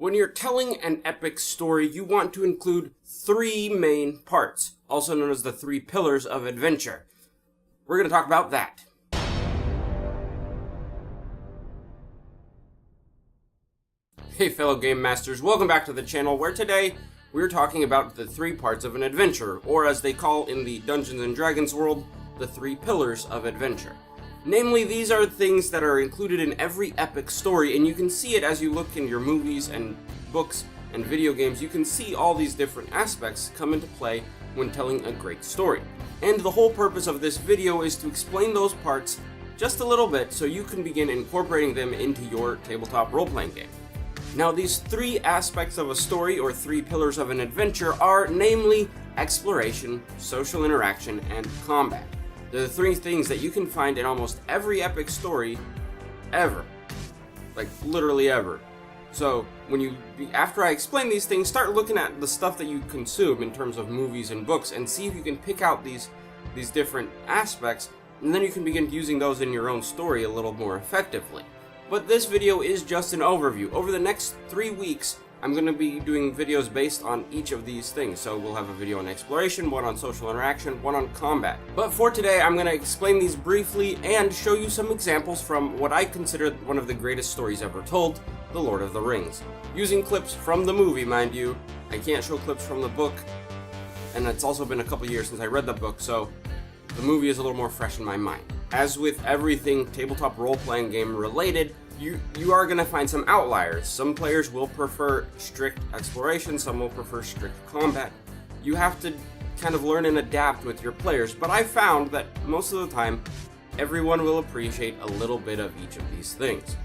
When you're telling an epic story, you want to include three main parts, also known as the three pillars of adventure. We're going to talk about that. Hey fellow game masters, welcome back to the channel where today we're talking about the three parts of an adventure, or as they call in the Dungeons & Dragons world, the three pillars of adventure. Namely, these are things that are included in every epic story, and you can see it as you look in your movies and books and video games. You can see all these different aspects come into play when telling a great story. And the whole purpose of this video is to explain those parts just a little bit so you can begin incorporating them into your tabletop role-playing game. Now, these three aspects of a story, or three pillars of an adventure, are namely exploration, social interaction, and combat. They're the three things that you can find in almost every epic story ever. Like, literally ever. So, after I explain these things, start looking at the stuff that you consume in terms of movies and books and see if you can pick out these different aspects, and then you can begin using those in your own story a little more effectively. But this video is just an overview. Over the next 3 weeks, I'm going to be doing videos based on each of these things. So we'll have a video on exploration, one on social interaction, one on combat. But for today, I'm going to explain these briefly and show you some examples from what I consider one of the greatest stories ever told, The Lord of the Rings. Using clips from the movie, mind you. I can't show clips from the book, and it's also been a couple years since I read the book, so the movie is a little more fresh in my mind. As with everything tabletop role-playing game related, you are going to find some outliers. Some players will prefer strict exploration, some will prefer strict combat. You have to kind of learn and adapt with your players, but I found that most of the time, everyone will appreciate a little bit of each of these things.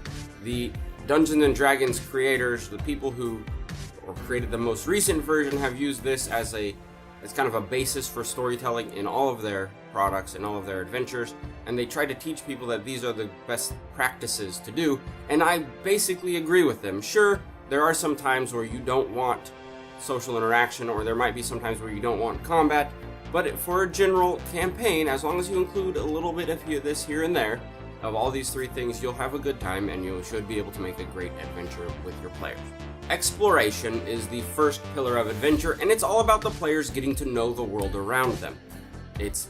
The Dungeons & Dragons creators, the people who created the most recent version, have used this as kind of a basis for storytelling in all of their products and all of their adventures, and they try to teach people that these are the best practices to do, and I basically agree with them. Sure, there are some times where you don't want social interaction, or there might be some times where you don't want combat, but for a general campaign, as long as you include a little bit of this here and there, of all these three things, you'll have a good time, and you should be able to make a great adventure with your players. Exploration is the first pillar of adventure, and it's all about the players getting to know the world around them. It's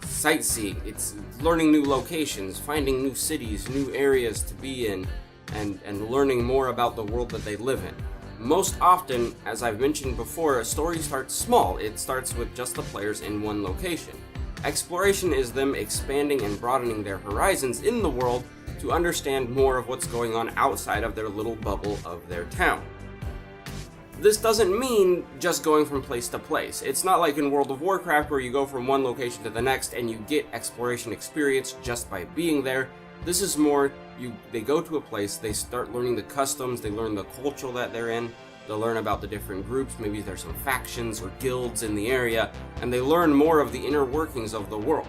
sightseeing, it's learning new locations, finding new cities, new areas to be in, and learning more about the world that they live in. Most often, as I've mentioned before, a story starts small. It starts with just the players in one location. Exploration is them expanding and broadening their horizons in the world to understand more of what's going on outside of their little bubble of their town. This doesn't mean just going from place to place. It's not like in World of Warcraft where you go from one location to the next and you get exploration experience just by being there. This is more, they go to a place, they start learning the customs, they learn the culture that they're in, they learn about the different groups, maybe there's some factions or guilds in the area, and they learn more of the inner workings of the world.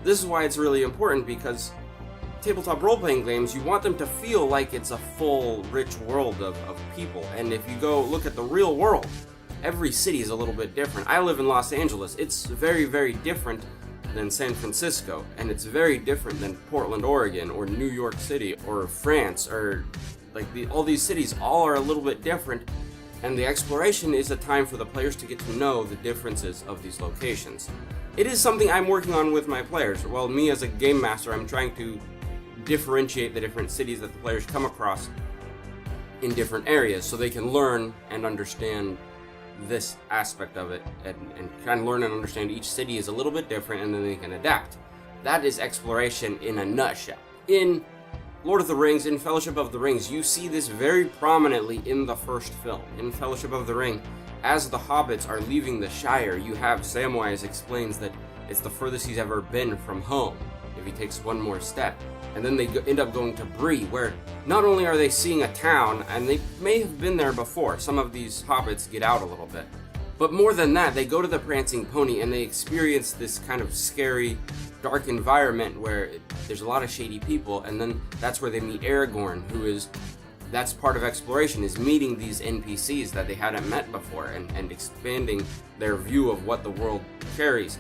This is why it's really important, because tabletop role-playing games, you want them to feel like it's a full, rich world of people. And if you go look at the real world, every city is a little bit different. I live in Los Angeles. It's very, very different than San Francisco, and it's very different than Portland, Oregon, or New York City, or France, or all these cities all are a little bit different, and the exploration is a time for the players to get to know the differences of these locations. It is something I'm working on with my players. Well, me as a game master, I'm trying to differentiate the different cities that the players come across in different areas so they can learn and understand this aspect of it, and kind of learn and understand each city is a little bit different, and then they can adapt. That is exploration in a nutshell. In Lord of the Rings, in Fellowship of the Rings, you see this very prominently in the first film. In Fellowship of the Ring, as the hobbits are leaving the Shire, you have Samwise explains that it's the furthest he's ever been from home if he takes one more step. And then they end up going to Bree, where not only are they seeing a town, and they may have been there before, some of these hobbits get out a little bit, but more than that, they go to the Prancing Pony and they experience this kind of scary, dark environment where there's a lot of shady people, and then that's where they meet Aragorn, that's part of exploration, is meeting these NPCs that they hadn't met before, and expanding their view of what the world carries.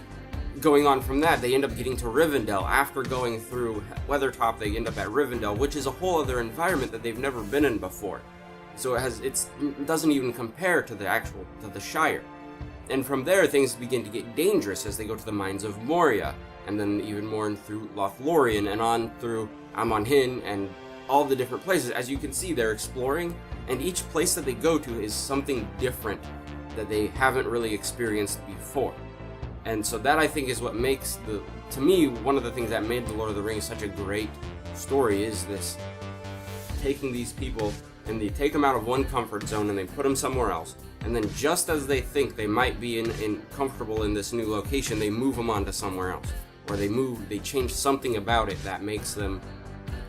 Going on from that, they end up getting to Rivendell. After going through Weathertop, they end up at Rivendell, which is a whole other environment that they've never been in before. So it doesn't even compare to the Shire. And from there, things begin to get dangerous as they go to the mines of Moria, and then even more through Lothlorien, and on through Amon Hin, and all the different places. As you can see, they're exploring, and each place that they go to is something different that they haven't really experienced before. And so that, I think, is what makes to me, one of the things that made The Lord of the Rings such a great story, is this taking these people and they take them out of one comfort zone and they put them somewhere else. And then just as they think they might be in comfortable in this new location, they move them on to somewhere else. Or they change something about it that makes them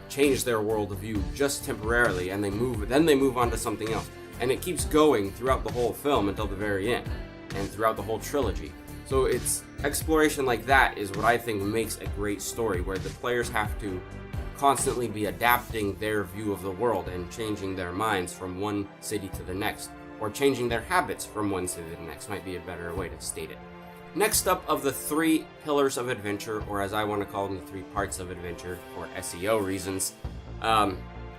change their worldview just temporarily, and then they move on to something else. And it keeps going throughout the whole film until the very end, and throughout the whole trilogy. So it's exploration like that is what I think makes a great story, where the players have to constantly be adapting their view of the world and changing their minds from one city to the next, or changing their habits from one city to the next, might be a better way to state it. Next up of the 3 pillars of adventure, or as I want to call them, the 3 parts of adventure for SEO reasons,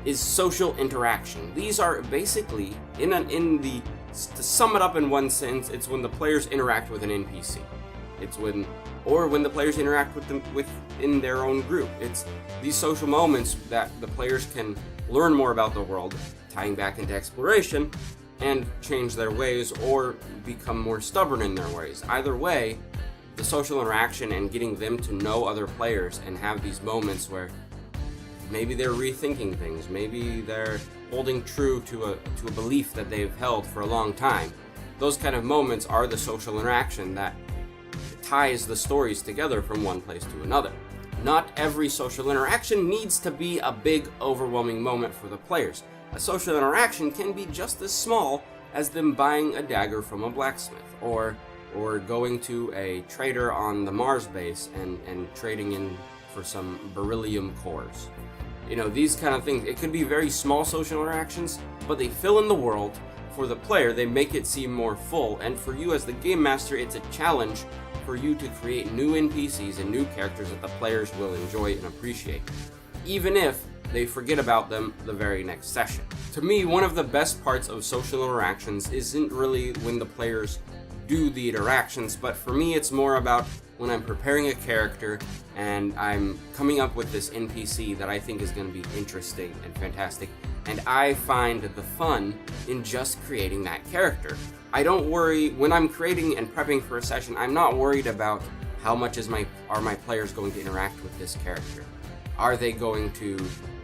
is social interaction. These are basically, to sum it up in one sentence, it's when the players interact with an NPC. It's when the players interact with them within their own group. It's these social moments that the players can learn more about the world, tying back into exploration, and change their ways or become more stubborn in their ways. Either way, the social interaction and getting them to know other players and have these moments where maybe they're rethinking things, maybe they're holding true to a belief that they've held for a long time. Those kind of moments are the social interaction that ties the stories together from one place to another. Not every social interaction needs to be a big, overwhelming moment for the players. A social interaction can be just as small as them buying a dagger from a blacksmith, or going to a trader on the Mars base and trading in for some beryllium cores. These kind of things. It could be very small social interactions, but they fill in the world. For the player, they make it seem more full, and for you as the game master, it's a challenge for you to create new NPCs and new characters that the players will enjoy and appreciate, even if they forget about them the very next session. To me, one of the best parts of social interactions isn't really when the players do the interactions, but for me it's more about when I'm preparing a character and I'm coming up with this NPC that I think is going to be interesting and fantastic, and I find the fun in just creating that character. I don't worry when I'm creating and prepping for a session. I'm not worried about how much are my players going to interact with this character. Are they going to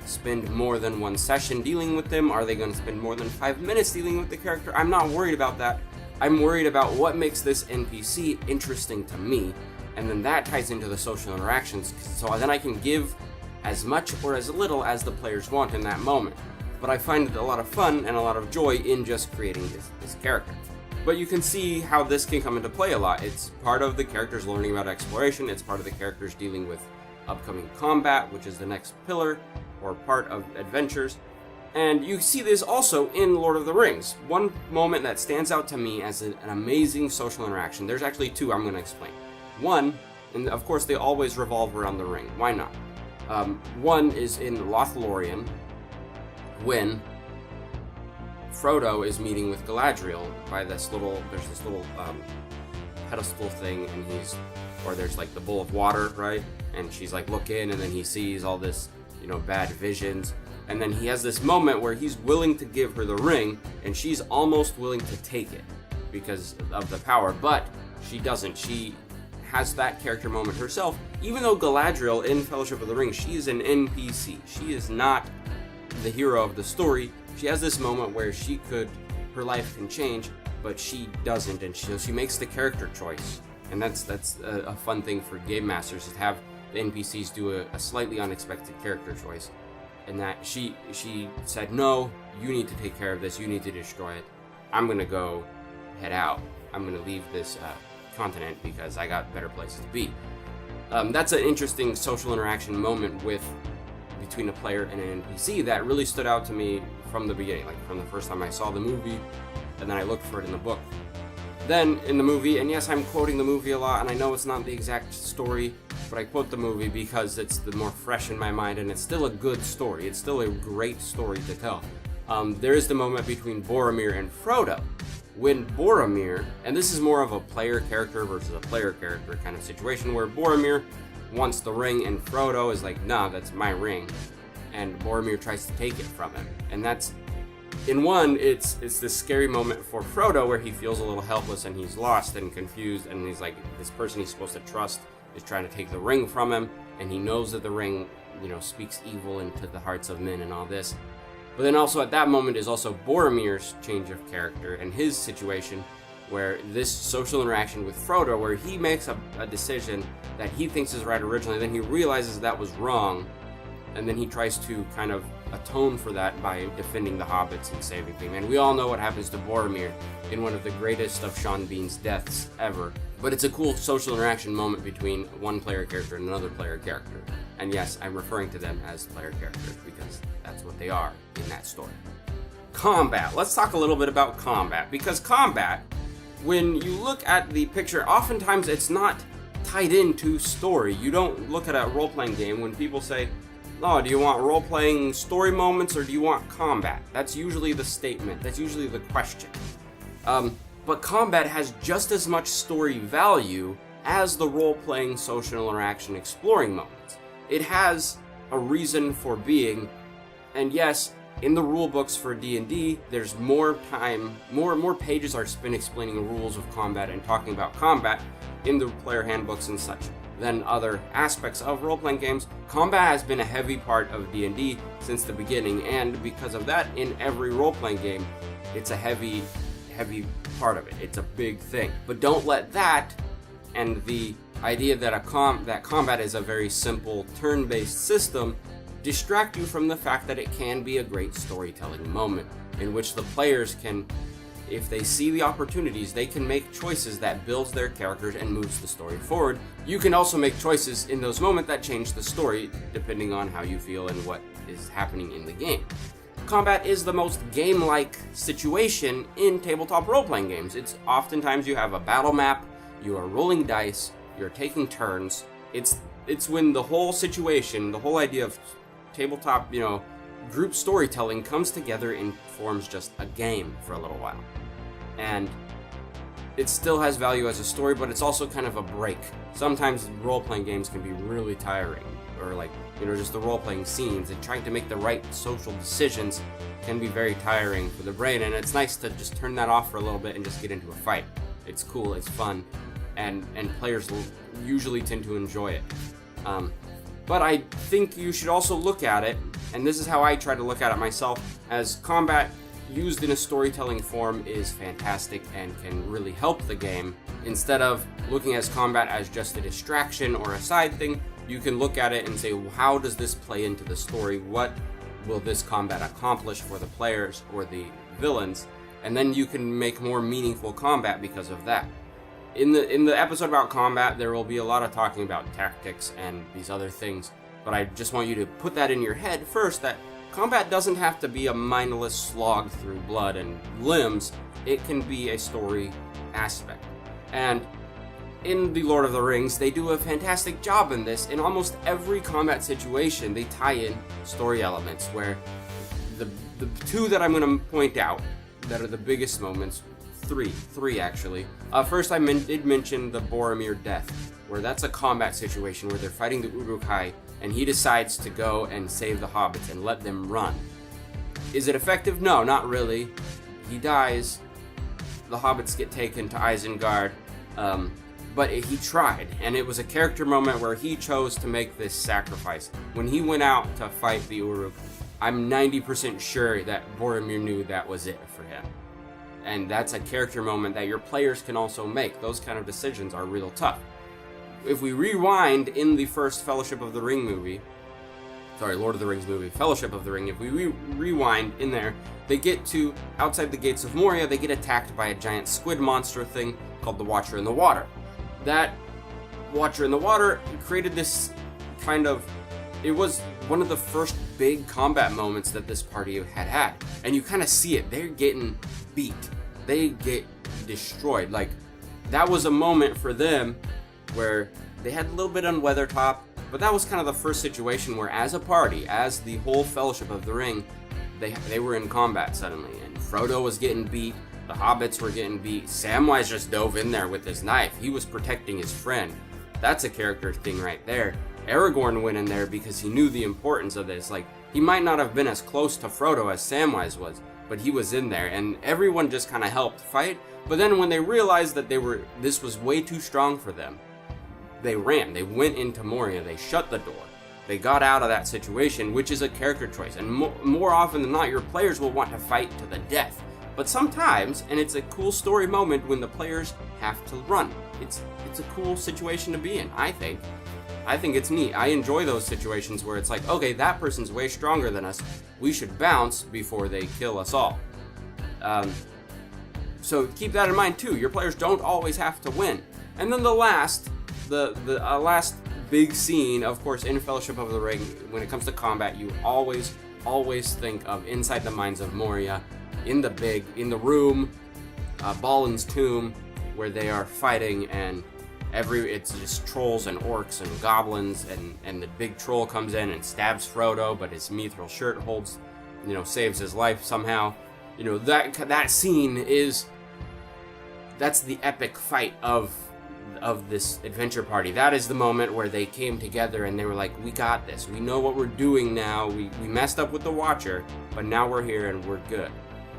spend more than one session dealing with them? Are they going to spend more than 5 minutes dealing with the character? I'm not worried about that. I'm worried about what makes this NPC interesting to me, and then that ties into the social interactions, so then I can give as much or as little as the players want in that moment. But I find a lot of fun and a lot of joy in just creating this character. But you can see how this can come into play a lot. It's part of the characters learning about exploration, it's part of the characters dealing with upcoming combat, which is the next pillar, or part of adventures. And you see this also in Lord of the Rings. One moment that stands out to me as an amazing social interaction, there's actually 2 I'm going to explain. One, and of course they always revolve around the ring, why not? One is in Lothlorien, when Frodo is meeting with Galadriel by there's this little pedestal thing, and there's like the bowl of water, right? And she's like, look in, and then he sees all this, bad visions. And then he has this moment where he's willing to give her the ring, and she's almost willing to take it because of the power, but she doesn't. She has that character moment herself, even though Galadriel in Fellowship of the Ring, she is an NPC. She is not the hero of the story. She has this moment where her life can change, but she doesn't, and she makes the character choice. And that's a fun thing for game masters, is to have the NPCs do a slightly unexpected character choice. And that she said, no, you need to take care of this, you need to destroy it. I'm gonna go head out. I'm gonna leave this continent because I got better places to be. That's an interesting social interaction moment between a player and an NPC that really stood out to me from the beginning, like from the first time I saw the movie, and then I looked for it in the book. Then in the movie, and yes, I'm quoting the movie a lot, and I know it's not the exact story, but I quote the movie because it's the more fresh in my mind, and it's still a good story. It's still a great story to tell. there is the moment between Boromir and Frodo. When Boromir, and this is more of a player character versus a player character kind of situation, where Boromir wants the ring and Frodo is like, nah, that's my ring. And Boromir tries to take it from him. And that's, in one, it's this scary moment for Frodo where he feels a little helpless and he's lost and confused, and he's like, this person he's supposed to trust is trying to take the ring from him, and he knows that the ring, speaks evil into the hearts of men and all this. But then also at that moment is also Boromir's change of character and his situation, where this social interaction with Frodo, where he makes a decision that he thinks is right originally, then he realizes that was wrong, and then he tries to kind of atone for that by defending the hobbits and saving them. And we all know what happens to Boromir in one of the greatest of Sean Bean's deaths ever. But it's a cool social interaction moment between one player character and another player character. And yes, I'm referring to them as player characters because that's what they are in that story. Combat. Let's talk a little bit about combat, because combat, when you look at the picture, oftentimes it's not tied into story. You don't look at a role-playing game when people say, oh, do you want role-playing story moments or do you want combat? That's usually the statement. That's usually the question. But combat has just as much story value as the role-playing social interaction exploring moments. It has a reason for being, and yes, in the rule books for D&D, there's more time, more pages are spent explaining the rules of combat and talking about combat in the player handbooks and such than other aspects of role-playing games. Combat has been a heavy part of D&D since the beginning, and because of that, in every role-playing game, it's a heavy part of it. It's a big thing. But don't let that and the idea that that combat is a very simple turn-based system distract you from the fact that it can be a great storytelling moment in which the players can, if they see the opportunities, they can make choices that builds their characters and moves the story forward. You can also make choices in those moments that change the story depending on how you feel and what is happening in the game. Combat is the most game-like situation in tabletop role-playing games. It's oftentimes you have a battle map, you are rolling dice, you're taking turns. It's when the whole situation, the whole idea of tabletop, group storytelling comes together and forms just a game for a little while. And it still has value as a story, but it's also kind of a break. Sometimes role-playing games can be really tiring, or just the role-playing scenes and trying to make the right social decisions can be very tiring for the brain, and it's nice to just turn that off for a little bit and just get into a fight. It's cool, it's fun, and players usually tend to enjoy it. But I think you should also look at it, and this is how I try to look at it myself, as combat used in a storytelling form is fantastic and can really help the game. Instead of looking at combat as just a distraction or a side thing, you can look at it and say, well, how does this play into the story? What will this combat accomplish for the players or the villains? And then you can make more meaningful combat because of that. In the episode about combat, there will be a lot of talking about tactics and these other things, but I just want you to put that in your head first, that combat doesn't have to be a mindless slog through blood and limbs. It can be a story aspect. And in The Lord of the Rings, they do a fantastic job in this. In almost every combat situation, they tie in story elements, where the two that I'm going to point out that are the biggest moments, three actually. First, I did mention the Boromir death, where that's a combat situation where they're fighting the Uruk-hai, and he decides to go and save the hobbits and let them run. Is it effective? No, not really. He dies, the hobbits get taken to Isengard, but he tried, and it was a character moment where he chose to make this sacrifice. When he went out to fight the Uruk, I'm 90% sure that Boromir knew that was it for him. And that's a character moment that your players can also make. Those kind of decisions are real tough. If we rewind in the first Fellowship of the Ring movie, Lord of the Rings movie, Fellowship of the Ring, if we rewind in there, they get to outside the gates of Moria, they get attacked by a giant squid monster thing called the Watcher in the Water. That Watcher in the Water created this kind of, it was one of the first big combat moments that this party had. And you kind of see it, they're getting beat. They get destroyed. That was a moment for them where they had a little bit on Weathertop, but that was kind of the first situation where, as a party, as the whole Fellowship of the Ring, they were in combat suddenly, and Frodo was getting beat, the hobbits were getting beat, Samwise just dove in there with his knife. He was protecting his friend. That's a character thing right there. Aragorn went in there because he knew the importance of this. Like, he might not have been as close to Frodo as Samwise was, but he was in there, and everyone just kind of helped fight. But then when they realized that this was way too strong for them, they ran. They went into Moria. They shut the door. They got out of that situation, which is a character choice. And more often than not, your players will want to fight to the death. But sometimes, and it's a cool story moment when the players have to run. It's a cool situation to be in, I think. I think it's neat. I enjoy those situations where it's like, okay, that person's way stronger than us. We should bounce before they kill us all. So keep that in mind too. Your players don't always have to win. And then the last big scene, of course, in Fellowship of the Ring, when it comes to combat, you always think of Inside the Mines of Moria, in the room, Balin's tomb, where they are fighting, and it's just trolls and orcs and goblins, and the big troll comes in and stabs Frodo, but his mithril shirt saves his life somehow. That scene that's the epic fight of this adventure party. That is the moment where they came together and they were like, we got this. We know what we're doing now. We messed up with the Watcher, but now we're here and we're good.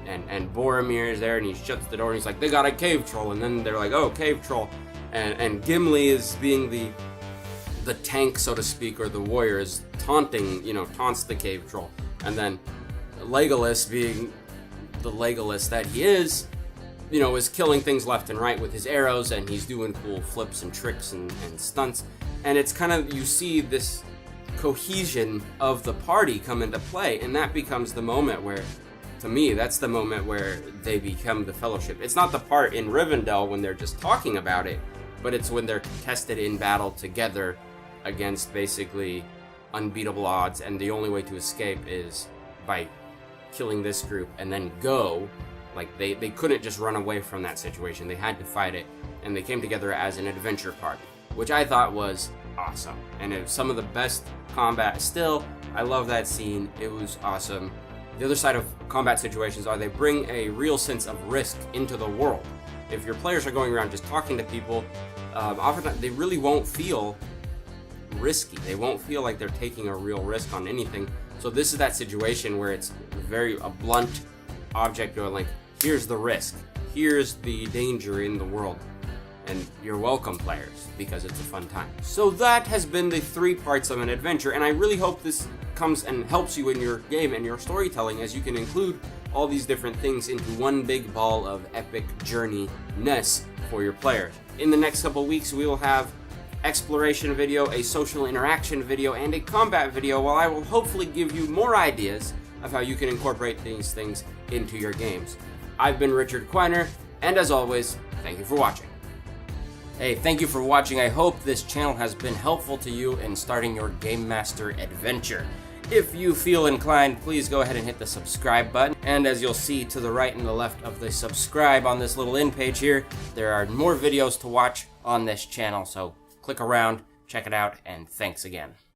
And Boromir is there and he shuts the door and he's like, they got a cave troll. And then they're like, oh, cave troll. And Gimli is being the tank, so to speak, or the warrior, is taunts the cave troll. And then Legolas, being the Legolas that he is killing things left and right with his arrows, and he's doing cool flips and tricks and stunts. And it's kind of, you see this cohesion of the party come into play, and that becomes the moment where, to me, that's the moment where they become the Fellowship. It's not the part in Rivendell when they're just talking about it, but it's when they're tested in battle together against basically unbeatable odds, and the only way to escape is by killing this group and then go. Like, they couldn't just run away from that situation. They had to fight it, and they came together as an adventure party, which I thought was awesome. And it was some of the best combat. Still, I love that scene. It was awesome. The other side of combat situations are they bring a real sense of risk into the world. If your players are going around just talking to people, often they really won't feel risky. They won't feel like they're taking a real risk on anything. So this is that situation where it's a blunt object going like, here's the risk, here's the danger in the world, and you're welcome, players, because it's a fun time. So that has been the 3 parts of an adventure, and I really hope this comes and helps you in your game and your storytelling, as you can include all these different things into one big ball of epic journey-ness for your players. In the next couple weeks, we will have exploration video, a social interaction video, and a combat video, while I will hopefully give you more ideas of how you can incorporate these things into your games. I've been Richard Quiner, and as always, thank you for watching. Hey, thank you for watching. I hope this channel has been helpful to you in starting your Game Master adventure. If you feel inclined, please go ahead and hit the subscribe button. And as you'll see to the right and the left of the subscribe on this little end page here, there are more videos to watch on this channel, so click around, check it out, and thanks again.